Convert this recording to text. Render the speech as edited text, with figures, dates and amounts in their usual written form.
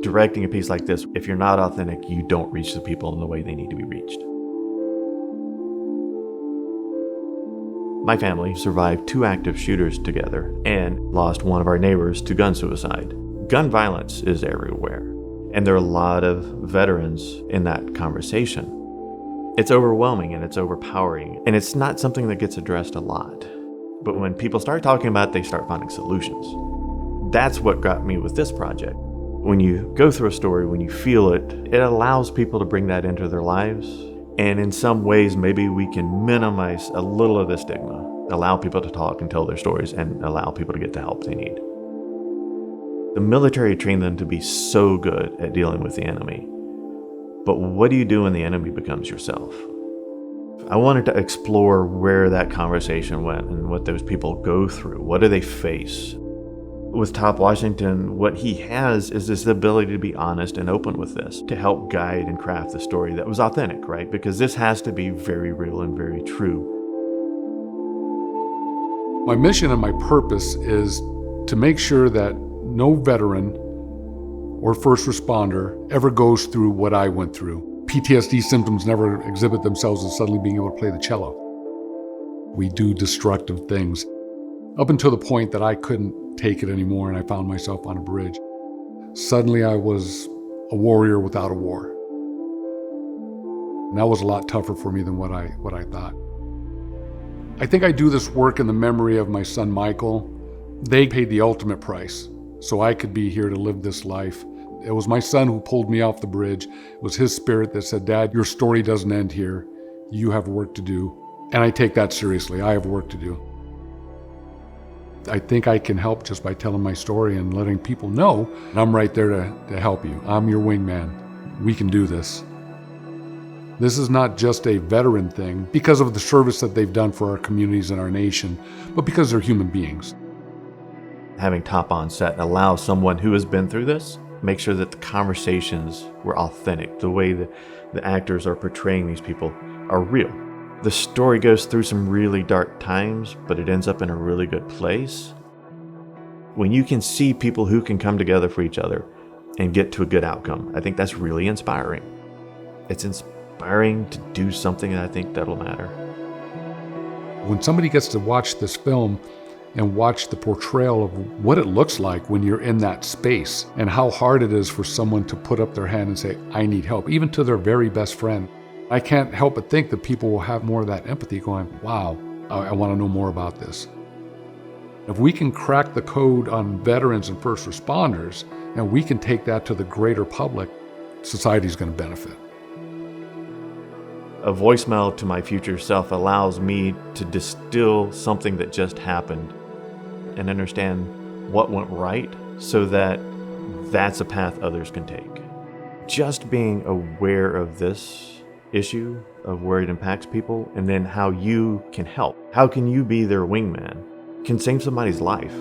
Directing a piece like this, if you're not authentic, you don't reach the people in the way they need to be reached. My family survived 2 active shooters together and lost one of our neighbors to gun suicide. Gun violence is everywhere, and there are a lot of veterans in that conversation. It's overwhelming and it's overpowering, and it's not something that gets addressed a lot. But when people start talking about it, they start finding solutions. That's what got me with this project. When you go through a story, when you feel it, it allows people to bring that into their lives. And in some ways, maybe we can minimize a little of the stigma, allow people to talk and tell their stories, and allow people to get the help they need. The military trained them to be so good at dealing with the enemy. But what do you do when the enemy becomes yourself? I wanted to explore where that conversation went and what those people go through. What do they face? With Top Washington, what he has is this ability to be honest and open with this, to help guide and craft the story that was authentic, right? Because this has to be very real and very true. My mission and my purpose is to make sure that no veteran or first responder ever goes through what I went through. PTSD symptoms never exhibit themselves as suddenly being able to play the cello. We do destructive things up until the point that I couldn't take it anymore and I found myself on a bridge. Suddenly I was a warrior without a war. And that was a lot tougher for me than what I thought. I think I do this work in the memory of my son Michael. They paid the ultimate price so I could be here to live this life. It was my son who pulled me off the bridge. It was his spirit that said, "Dad, your story doesn't end here. You have work to do." And I take that seriously. I have work to do. I think I can help just by telling my story and letting people know I'm right there to help you. I'm your wingman. We can do this. This is not just a veteran thing because of the service that they've done for our communities and our nation, but because they're human beings. Having Top on set allows someone who has been through this, make sure that the conversations were authentic. The way that the actors are portraying these people are real. The story goes through some really dark times, but it ends up in a really good place. When you can see people who can come together for each other and get to a good outcome, I think that's really inspiring. It's inspiring to do something that I think that'll matter. When somebody gets to watch this film and watch the portrayal of what it looks like when you're in that space and how hard it is for someone to put up their hand and say, "I need help," even to their very best friend, I can't help but think that people will have more of that empathy going, wow, I want to know more about this. If we can crack the code on veterans and first responders, and we can take that to the greater public, society's going to benefit. A voicemail to my future self allows me to distill something that just happened and understand what went right so that that's a path others can take. Just being aware of this issue, of where it impacts people, and then how you can help. How can you be their wingman? Can save somebody's life.